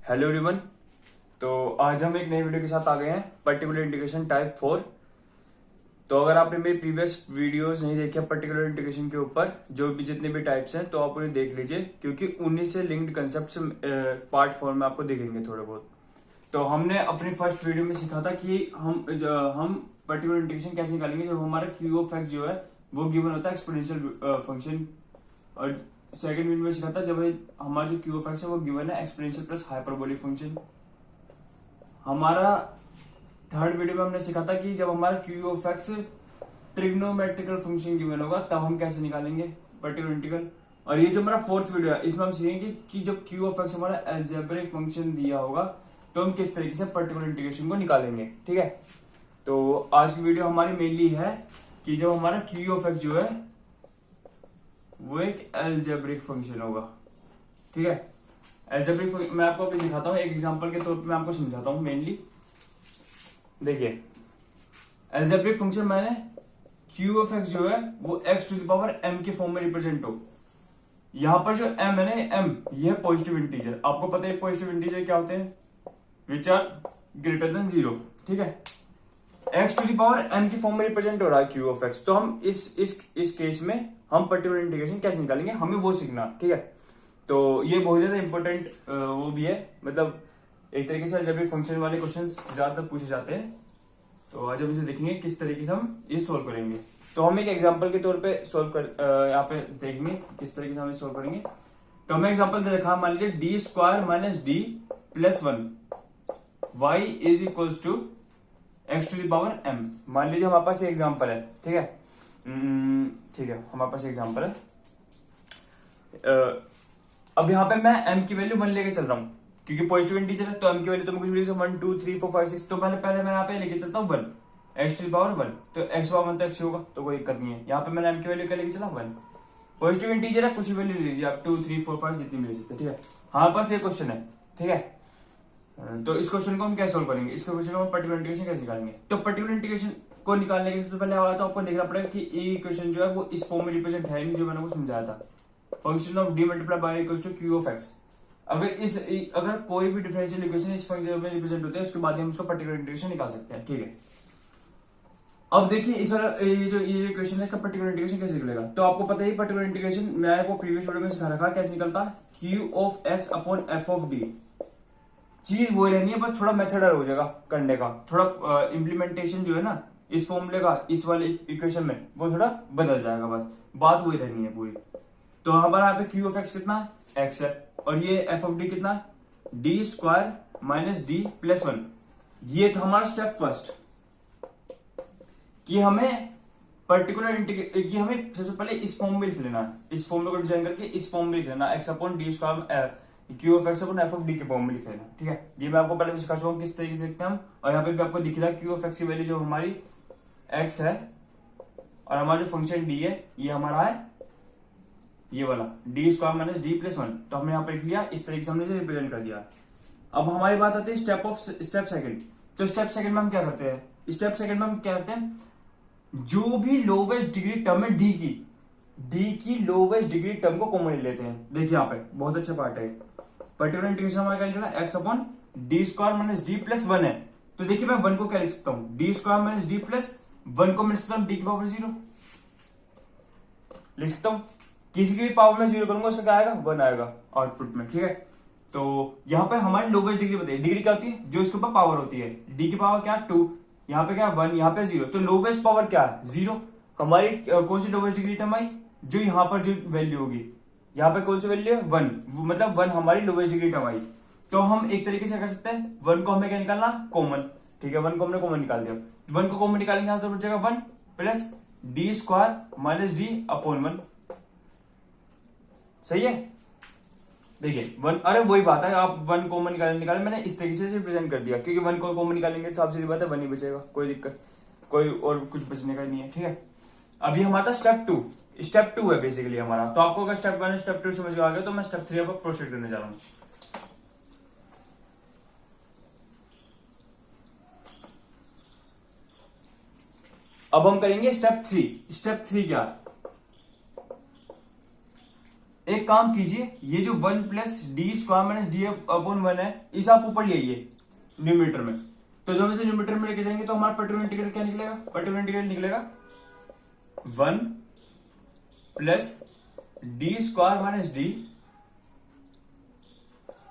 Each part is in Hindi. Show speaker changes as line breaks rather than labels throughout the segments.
Hello everyone. तो आज हम एक नई वीडियो के साथ आ गए हैं, पर्टिकुलर इंटीग्रेशन टाइप 4। तो अगर आपने मेरी प्रीवियस वीडियोस नहीं देखी पर्टिकुलर इंटीग्रेशन के ऊपर, जो भी जितने भी टाइप्स हैं, तो आप उन्हें देख लीजिए, क्योंकि उन्हीं से लिंक्ड कंसेप्ट पार्ट 4 में आपको दिखेंगे थोड़े बहुत। तो हमने अपनी फर्स्ट वीडियो में सीखा था कि हम पर्टिकुलर इंटीग्रेशन कैसे निकालेंगे जब हमारा क्यू ऑफ एक्स जो है वो गिवन होता है एक्सपोनेंशियल फंक्शन। और सेकंड वीडियो में सीखा था जब हमारा जो क्यू ऑफ एक्स है वो गिवन है एक्सपोनेंशियल प्लस हाइपरबोलिक फंक्शन। हमारा थर्ड वीडियो में हमने सीखा था कि जब हमारा Q of x trigonometrical function given होगा तब हम कैसे निकालेंगे पर्टिकुलर इंटीग्रल। और ये जो हमारा फोर्थ वीडियो है इसमें हम सीखेंगे कि जब क्यू ऑफ एक्स हमारा अलजेब्रिक फंक्शन दिया होगा तो हम किस तरीके से पर्टिकुलर इंटीग्रेशन को निकालेंगे। ठीक है, तो आज की वीडियो हमारी मेनली है कि जब हमारा क्यू ऑफ एक्स जो है वो एक अलजेब्रिक फंक्शन होगा। ठीक है, अलजेब्रिक मैं आपको अभी दिखाता हूँ, एक एग्जांपल के तौर पे मैं आपको समझाता हूँ। मेनली देखिए, अलजेब्रिक फंक्शन मैंने क्यू ऑफ एक्स जो है वो X to the power M के फॉर्म में रिप्रेजेंट हो। यहां पर जो एम है ना, एम ये है पॉजिटिव इंटीजर। आपको पता है पॉजिटिव इंटीजर क्या होते हैं, विच आर ग्रेटर देन 0। ठीक है, X to the power M की फॉर्म में रिप्रेजेंट हो रहा है क्यू ऑफ एक्स। तो हम इस केस में हम पर्टिकुलर इंटीग्रेशन कैसे निकालेंगे, हमें वो सीखना। ठीक है, तो ये बहुत ज्यादा इंपॉर्टेंट वो भी है, मतलब एक तरीके से जब भी फंक्शन वाले क्वेश्चंस ज्यादातर पूछे जाते हैं। तो आज हम इसे देखेंगे किस तरीके से हम ये सोल्व करेंगे। तो हम एक एग्जांपल के तौर पे सोल्व कर यहाँ पे देखेंगे किस तरीके से हम सोल्व करेंगे। तो हमें एग्जांपल दे रखा, मान लीजिए D square minus D plus 1 y is equals to X to the power M. मान लीजिए हमारे पास ये एग्जांपल है। ठीक है, ठीक है, हमारे पास एग्जांपल है। अब यहाँ पे मैं m की वैल्यू 1 लेके चल रहा हूँ, क्योंकि पॉजिटिव इंटीजर है तो m की वैल्यू तो मैं कुछ भी लिख सकता हूँ 1 2 3 4 5 6। तो पहले मैं यहाँ पे लेके चलता हूँ 1 एक्स टू द पावर 1। तो एक्स पावर 1 तो एक्स होगा, तो कोई दिक्कत नहीं है। यहाँ पे मैंने m की वैल्यू क्या लेके चला 1। पॉजिटिव इंटीजर है, कुछ भी वैल्यू ले लीजिए आप, 2 3 4 5 जितनी भी ले सकते हैं। ठीक है, हमारे पास ये क्वेश्चन है। ठीक है, तो इस क्वेश्चन को हम कैसे सोल्व करेंगे, इस क्वेश्चन को हम पर्टिकुलर इंटीग्रेशन कैसे निकालेंगे। तो पर्टिकुलर इंटीग्रेशन को निकालने के सबसे पहले तो आपको देखना पड़ेगा कि ये इक्वेशन जो है वो इस फॉर्म में रिप्रेजेंट है नहीं, जो मैंने वो समझाया था, function of D multiply by equals to Q of X. अगर कोई भी डिफरेंशियल इक्वेशन इस फंक्शन में रिप्रेजेंट होते हैं उसके बाद हम उसको पर्टिकुलर इंटीग्रेशन निकाल सकते हैं। ठीक है, अब देखिए ये जो इक्वेशन है इसका पर्टिकुलर इंटीग्रेशन कैसे निकलेगा। तो आपको पता है पर्टिकुलर इंटीग्रेशन मैं आपको प्रीवियस वीडियो में सिखा रखा कैसे निकलता है, Q of x upon F of D. चीज वो रहनी है, बस थोड़ा मेथड हो जाएगा करने का, थोड़ा इम्प्लीमेंटेशन जो है ना इस फॉर्मूले का इस वाले इक्वेशन में वो थोड़ा बदल जाएगा, बस बात वही रहनी है पूरी। तो हमारा यहाँ पे क्यू ऑफ एक्स कितना है, एक्स है, और ये एफ ऑफ डी कितना है, D square minus D plus 1। ये था हमारा स्टेप फर्स्ट, कि हमें पर्टिकुलर कि हमें सबसे पहले इस फॉर्म में लिख लेना है, इस फॉर्मूले को डिजाइन करके इस फॉर्म में लिख लेना, x upon D square Q of x upon F of D के फॉर्म में लिख लेना। ठीक है, ये मैं आपको पहले भी सिखा चुका हूं किस तरीके से लिखते हैं हम। और यहाँ पे भी आपको दिख रहा है क्यू ऑफ एक्स की वैल्यू जो हमारी एक्स है, और हमारा जो फंक्शन डी है ये हमारा है ये वाला D square minus D plus 1। तो हमने यहाँ पे लिख लिया, इस तरीके से हमने इसे रिप्रेजेंट कर दिया। अब हमारी बात आती है स्टेप सेकंड। तो स्टेप सेकंड में हम क्या करते हैं, स्टेप सेकंड में हम क्या करते हैं, जो भी लोवेस्ट डिग्री टर्म है डी की लोवेस्ट डिग्री टर्म को कॉमन ले लेते हैं। देखिए यहाँ पे बहुत अच्छा पार्ट है, पर्टिकुलर इंटीग्रेशन हमारा क्या निकला, x upon D square minus D plus 1 है। तो देखिए मैं 1 को क्या लिख सकता हूं, D square minus D plus 1 को मिल सकता हूं डी की पावर 0 लिख सकता हूं। किसी की भी पावर में 0 करूंगा उसका क्या आएगा, 1 आएगा आउटपुट में। ठीक है, तो यहाँ पे हमारी लोवेस्ट डिग्री बताइए, डिग्री क्या होती है, जो इसके ऊपर पावर होती है। डी की पावर क्या 2, यहाँ पे क्या 1, यहाँ पे 0, तो लोवेस्ट पावर क्या है 0। हमारी कौन सी लोवेस्ट डिग्री टर्म आई, जो यहाँ पर जो वैल्यू होगी, यहाँ पे कौन सी वैल्यू है 1, मतलब 1 हमारी लोवेस्ट डिग्री टर्म आई। तो हम एक तरीके से कर सकते हैं 1 को हमें क्या निकालना, कॉमन। ठीक है, 1 को हमने कॉमन निकाल दिया, 1 को कॉमन निकालेंगे तो बचेगा 1 plus D square minus D upon 1। सही है, देखिए 1, अरे वही बात है, आप 1 कॉमन निकाले मैंने इस तरीके से रिप्रेजेंट कर दिया, क्योंकि 1 को कॉमन निकालेंगे तो सीधी बात है 1 ही बचेगा, कोई दिक्कत, कोई और कुछ बचने का नहीं है। ठीक है, अभी हमारा स्टेप 2 है बेसिकली हमारा। तो आपको अगर स्टेप 1 स्टेप 2 समझ आ गया तो मैं स्टेप 3 पर प्रोसीड करने जा रहा हूं। अब हम करेंगे स्टेप 3। स्टेप 3 क्या, एक एक काम कीजिए, ये जो 1 plus D square minus D upon 1 है, इसे आप ऊपर ले आइए न्यूमरेटर में। तो जब इसे न्यूमरेटर में लेके जाएंगे तो हमारा पर्टिकुलर इंटीग्रल क्या निकलेगा? पर्टिकुलर इंटीग्रल निकलेगा 1 plus D square minus D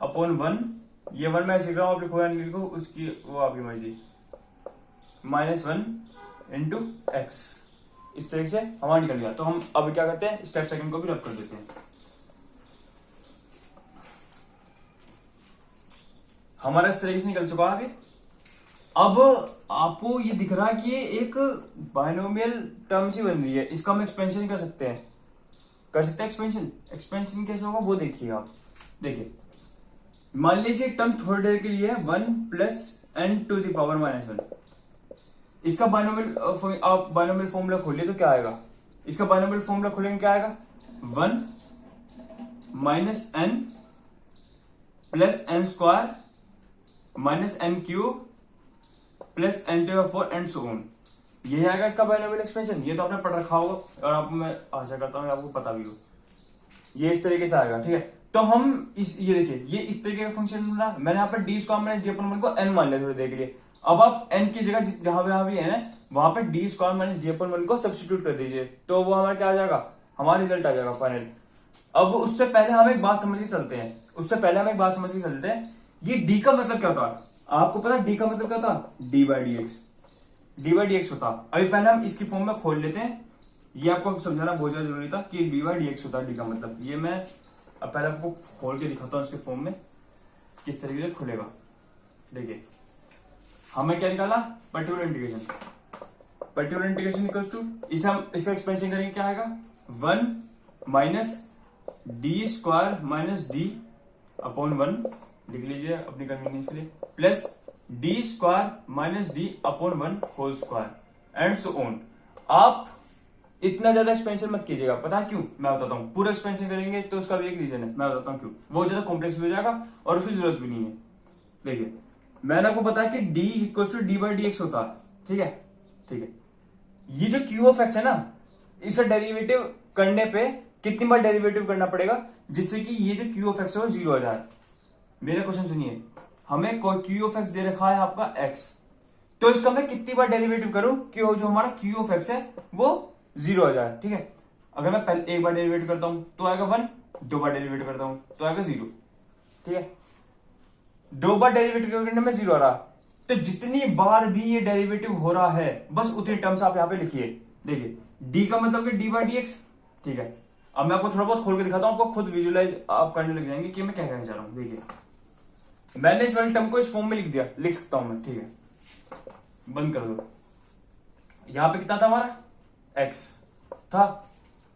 upon 1, ये 1 मैं सीख रहा हूं, आप लिखो या नहीं लिखो उसकी वो आपकी मर्जी, -1 इंटू एक्स। इस तरीके से हमारा निकल गया। तो हम अब क्या करते हैं, स्टेप सेकंड को भी रब कर देते हैं। हमारा इस तरीके से निकल चुका है। अब आपको ये दिख रहा है कि ये एक बाइनोमियल टर्म सी बन रही है, इसका हम एक्सपेंशन कर सकते हैं। एक्सपेंशन। एक्सपेंशन कैसे होगा वो देखिएगा आप। देखिए, मान लीजिए टर्म थोड़ी देर के लिए 1 plus N to the power -1। इसका बाइनोमियल आप बाइनोमियल फॉर्मूला खोलिए तो क्या आएगा? इसका बाइनोमियल फॉर्मूला खोलेंगे क्या आएगा? 1 minus N plus N square minus N cube plus N to 4 and so on. ये आएगा इसका बाइनोमियल एक्सपेंशन। ये तो आपने पढ़ रखा होगा और आप, मैं आशा करता हूँ आपको पता भी हो। ये इस तरीके से आएगा, ठीक है। तो हम ये देखिए, ये इस तरीके का फंक्शन बना। मैंने यहाँ पर D square minus D upon 1 को एन मान लिया थोड़ी देर के लिए। अब आप एन की जगह जहां भी है ना, वहां पर D square minus D upon 1 को सब्स्टिट्यूट कर दीजिए, तो वो हमारा क्या आ जाएगा? हमारा रिजल्ट आ जाएगा फाइनल। अब उससे पहले हम एक बात समझ के चलते हैं, ये डी का मतलब क्या होता है? आपको पता है डी का मतलब क्या था? डी बाई डी एक्स होता। अभी पहले हम इसकी फॉर्म में खोल लेते हैं। ये आपको समझाना बहुत ज्यादा जरूरी था कि डी बाई डी एक्स होता है डी का मतलब। ये मैं अब पहले आपको खोल के दिखाता हूँ इसके फॉर्म में किस तरीके से खुलेगा। देखिए, हमें क्या निकाला? पर्टिकुलर इंटीग्रेशन इक्वल्स टू, इसे हम इसका एक्सपेंशन करेंगे, क्या आएगा? 1 minus D square minus D upon 1, लिख लीजिए अपनी कन्वीनियंस के लिए, plus D square minus D upon 1 whole square and so on. आप इतना ज्यादा एक्सपेंशन मत कीजिएगा, पता है क्यों? मैं बताता हूँ। पूरा एक्सपेंशन करेंगे तो उसका भी एक रीजन है, मैं बताता हूँ क्यों। वो ज्यादा कॉम्प्लेक्स भी हो जाएगा और उसकी जरूरत भी नहीं है। देखिए, मैंने आपको बताया कि d equal to D by D X होता है, ठीक है। ये जो क्यू ऑफ एक्स है ना, इसे डेरिवेटिव करने पे कितनी बार डेरिवेटिव करना पड़ेगा जिससे कि ये जो क्यू ऑफ एक्स है वो 0 आ जाए? मेरा क्वेश्चन सुनिए, हमें क्यू ऑफ एक्स दे रखा है आपका x, तो इसका मैं कितनी बार डेरिवेटिव करूं कि जो हमारा क्यू ऑफ एक्स है वो 0 आ जाए, ठीक है। अगर मैं पहले एक बार डेरिवेटिव करता हूं तो आएगा 1, 2 बार डेरिवेटिव करता हूं तो आएगा 0, ठीक है। 2 बार डेरिवेटिव करने में 0 आ रहा, तो जितनी बार भी ये डेरिवेटिव हो रहा है बस उतनी टर्म्स आप यहाँ पे लिखिए। देखिए, d का मतलब कि डी बाई डी एक्स, ठीक है। अब मैं आपको थोड़ा बहुत खोल के दिखाता हूं, आपको खुद विजुअलाइज आप करने लग जाएंगे कि मैं क्या कहना चाह रहा हूं। देखिए, मैंने इस वाले टर्म को इस फॉर्म में लिख दिया, लिख सकता हूं मैं, ठीक है। बंद कर दो। यहां पे कितना था हमारा? x था,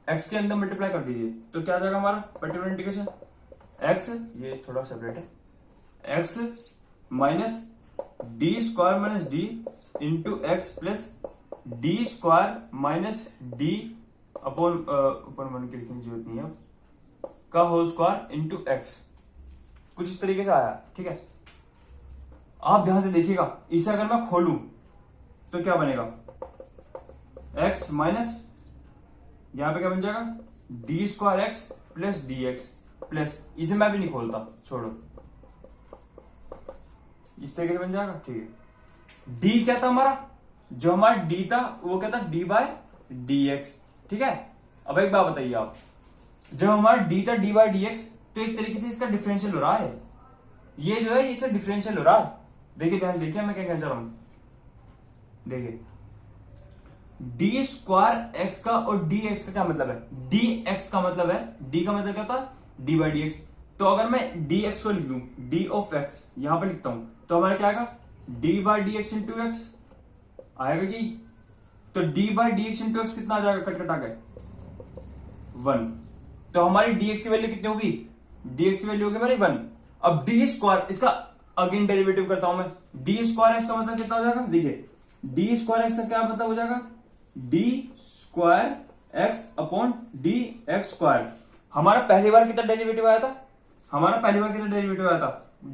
x के अंदर मल्टीप्लाई कर दीजिए तो क्या आ जाएगा हमारा पर्टिकुलर इंटीग्रेशन? x, ये थोड़ा सेपरेट है, x minus D square minus D into X plus D square minus D upon ऊपर 1 की लिखने की जरूरत नहीं है का होल स्क्वायर इंटू एक्स। कुछ इस तरीके से आया, ठीक है। आप ध्यान से देखिएगा, इसे अगर मैं खोलूं तो क्या बनेगा? x माइनस यहां पे क्या बन जाएगा? D square x plus D x plus, इसे मैं भी नहीं खोलता, छोड़ो, इस तरीके से बन जाएगा, ठीक है। d क्या था हमारा? जो हमारा d था वो क्या था? d बाय डी एक्स, ठीक है। अब एक बात बताइए आप, जब हमारा d था d बाय डी एक्स, तो एक तरीके से इसका डिफरेंशियल हो रहा है, ये जो है इसे डिफरेंशियल हो रहा है। देखिए ध्यान से देखिए मैं क्या कहना चाह रहा हूं। देखिए, डी स्क्वायर एक्स का और डी एक्स का क्या मतलब है? डी एक्स का मतलब है, डी का मतलब क्या था? D by D x. तो अगर मैं डी एक्स को लिख दूं, डी ऑफ एक्स यहां पर लिखता हूं तो हमारा क्या आएगा? D by D x into x आएगा कि, तो D by D x into X कितना आ जाएगा? कट कटा के 1। तो हमारी dx की वैल्यू कितनी होगी? dx की वैल्यू होगी हमारी 1। अब डी स्क्वायर, इसका अगेन डेरिवेटिव करता हूं मैं, डी स्क्वायर एक्स का मतलब कितना हो जाएगा? देखिए, डी स्क्वायर एक्स का क्या मतलब हो जाएगा? D square x upon D x square. हमारा पहली बार कितना डेरिवेटिव आया था?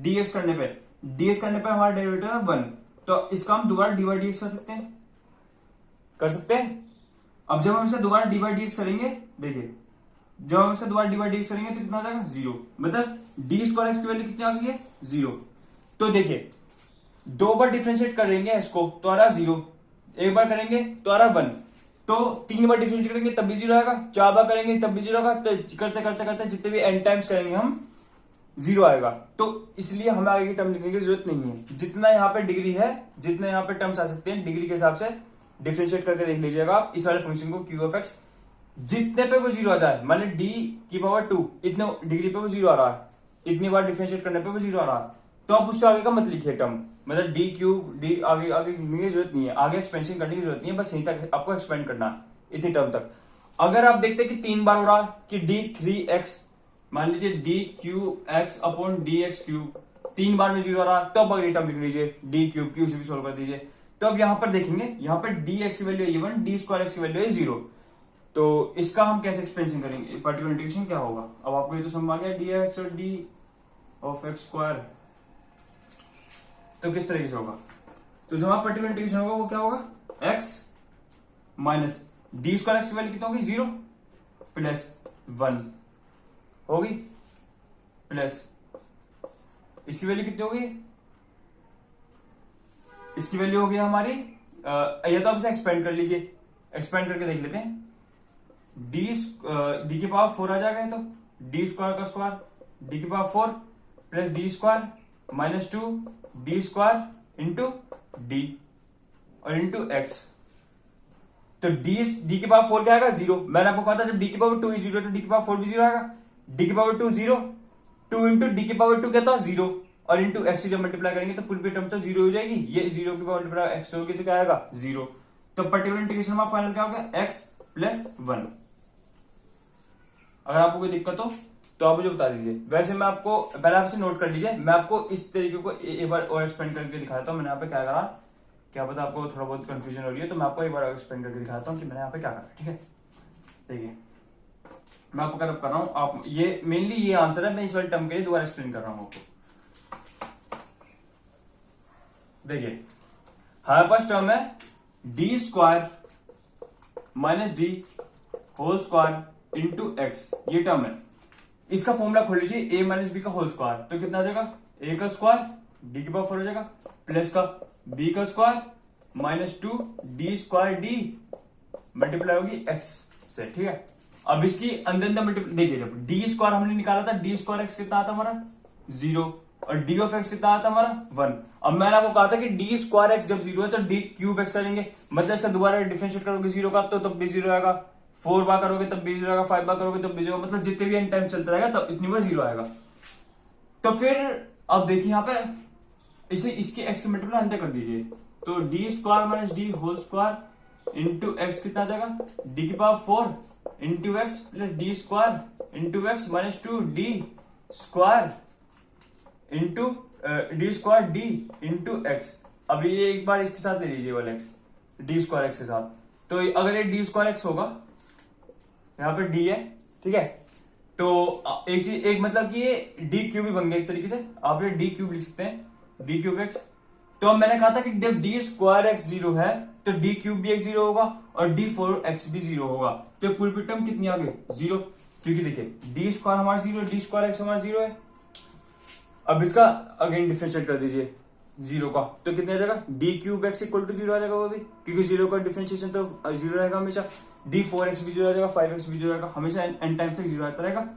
dx करने पे, dx करने पे हमारा डेरिवेटिव है 1, तो इसका हम दोबारा डी बाई डी एक्स कर सकते हैं। अब जब हम इसे दोबारा डी बाई डी एक्स करेंगे, देखिए जब हम इसका दोबारा डिवाइड करेंगे तो कितना आ जाएगा 0, मतलब डी स्क्वायर एक्स की वैल्यू कितनी आ गई है 0। तो देखिए 2 बार डिफरेंशिएट करेंगे इसको तो आ रहा 0, 1 बार करेंगे तो आ रहा 1, तो 3 बार डिफरेंशिएट करेंगे तब भी 0 आएगा, 4 बार करेंगे तब भी 0 आएगा, तो करते करते करते जितने भी n टाइम्स करेंगे हम 0 आएगा। तो इसलिए हमें आगे की टर्म लिखने की जरूरत नहीं है। जितना यहाँ पे डिग्री है, जितने यहाँ पे टर्म्स आ सकते हैं डिग्री के हिसाब से डिफरेंशिएट करके देख लीजिएगा आप इस वाले फंक्शन को क्यू ऑफ एक्स, जितने पे वो 0 आ जाए, मान ली डी की पावर 2 इतने डिग्री पे वो 0 आ रहा है, इतनी बार डिफरेंशिएट करने पे वो 0 आ रहा है, तो आप उससे आगे का मत लिखिए टर्म, मतलब डी क्यूब डी आगे आगे लिखने की जरूरत नहीं है, आगे एक्सपेंशन करने की जरूरत नहीं है, बस यहीं तक आपको एक्सपेंड करना है इतनी टर्म तक। अगर आप देखते हैं कि 3 बार हो रहा है कि डी 3x, मान लीजिए D Q x upon D x cube 3 बार में 0 आ रहा है, तो अब अगली टर्म लिख लीजिए डी क्यूब की, उसे भी सोल्व कर दीजिए। तो अब यहाँ पर देखेंगे, यहाँ पर डी एक्स की वैल्यू है 1, डी स्क्वायर एक्स की वैल्यू है 0, तो इसका हम कैसे एक्सपेंशन करेंगे, पर्टिकुलर इंटीग्रेशन क्या होगा। अब आपको ये तो समझ आ गया डी एक्स और डी ऑफ एक्स स्क्वायर, तो किस तरीके से होगा, तो जो हमारा पर्टिकुलर इंटीग्रेशन होगा वो क्या होगा x minus D square x की वैल्यू कितना होगी 0 प्लस 1 होगी, प्लस इसकी वैल्यू कितनी होगी, इसकी वैल्यू होगी हमारी या तो आप इसे एक्सपेंड कर लीजिए, एक्सपेंड करके देख लेते हैं, डी की पावर 4 आ जाएगा, तो डी स्क्वायर का स्क्वायर डी की power 4 plus D square minus 2 D square into D और इंटू एक्स। तो डी की पावर 4 क्या आएगा 0, मैंने आपको कहा था जब डी की पावर 2 ही 0 तो डी की पावर 4 भी 0 आएगा, डी की पावर 2 0, 2 इंटू डी की पावर 2 क्या था 0 और इंटू एक्स से जब मल्टीप्लाई करेंगे तो पूरी टर्म तो 0 हो जाएगी, ये 0 की पावर मल्टीप्लाई एक्स होगी तो क्या आएगा 0। तो पर्टिकुलर इंटीग्रेशन में फाइनल क्या होगा x प्लस 1। अगर आपको कोई दिक्कत हो तो आप मुझे बता दीजिए, वैसे मैं आपको पहले आपसे नोट कर लीजिए, मैं आपको इस तरीके को एक बार और एक्सपेंड करके दिखाता हूँ। मैंने यहाँ पे क्या करा, क्या पता आपको थोड़ा बहुत कंफ्यूजन हो रही है, तो मैं आपको एक बार एक्सपेंड करके दिखाता हूँ कि मैंने यहाँ पे क्या करा। ठीक है, देखिए मैं आपको कर रहा हूँ, आप ये मेनली ये आंसर है, मैं इस वाले टर्म के लिए दोबारा एक्सप्लेन कर रहा हूँ आपको। देखिए हमारे पास टर्म है D square minus D whole square into X, ये टर्म है। इसका फॉर्मूला खोल लीजिए a माइनस बी का होल स्क्वायर, तो कितना आ जाएगा a का स्क्वायर d की पावर 4 हो जाएगा प्लस का b का square minus 2 D square D multiply होगी x से। ठीक है, अब इसकी अंदर अंदर मल्टीप्लाई देखिए, जब डी स्क्वायर हमने निकाला था डी स्क्वायर एक्स कितना आता हमारा 0 और डी ऑफ एक्स कितना आता हमारा 1। अब मैंने आपको कहा था कि डी स्क्वायर एक्स जब 0 है तो डी क्यूब एक्स करेंगे, मतलब इसका दोबारा डिफरेंशिएट करोगे 0 का तो तब भी 0 आएगा, 4 बार करोगे तब भी 0 आएगा, 5 बार करोगे तब भी 0, मतलब जितने भी एन टाइम चलता रहेगा तब इतनी बार 0 आएगा। तो फिर अब देखिए यहाँ पे इसे इसके एक्स के मल्टीप्लाई अंदर कर दीजिए, तो D square minus D whole square into X कितना आ जाएगा डी की power 4 into X plus D square into X minus 2 D square into D square D into X. अब ये एक बार इसके साथ ले लीजिए वाला एक्स डी स्क्वायर एक्स के साथ, तो अगर ये डी स्क्वायर एक्स होगा, यहाँ पे डी है, ठीक है, तो एक चीज एक मतलब कि ये डी क्यूब भी बन गया एक तरीके से, आप ये डी क्यूब लिख सकते हैं डी क्यूब एक्स। तो अब मैंने कहा था कि जब डी स्क्वायर एक्स 0 है तो डी क्यूब भी x 0 होगा और डी 4x भी 0 होगा, तो पूरी टर्म कितनी आ गई 0, क्योंकि देखिए डी स्क्वायर हमारा 0, डी स्क्वायर एक्स हमारा 0 है। अब इसका अगेन डिफरेंशिएट कर दीजिए 0 का, तो कितने आ जाएगा D cube X equal to 0 आ जाएगा वो भी, क्योंकि 0 का डिफरेंशिएशन तो 0 रहेगा हमेशा, डी 4x भी 0 आ जाएगा, 5x भी 0 आएगा, हमेशा एन टाइम तक 0 आता रहेगा।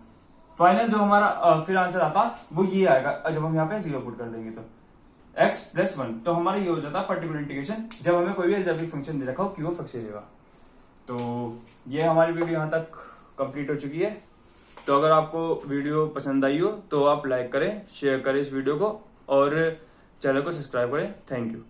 फाइनल जो हमारा फिर आंसर आता वो ये आएगा जब हम यहाँ पे 0 पुट कर देंगे, तो x प्लस 1, तो हमारा ये हो जाता है पर्टिकुलर इंटीग्रेशन जब हमें कोई भी एग्जाम्पल फंक्शन दे रखा हो क्यू ऑफ एक्स देगा। तो ये हमारी वीडियो यहाँ तक कंप्लीट हो चुकी है। तो अगर आपको वीडियो पसंद आई हो तो आप लाइक करें, शेयर करें इस वीडियो को और चैनल को सब्सक्राइब करें। Thank you.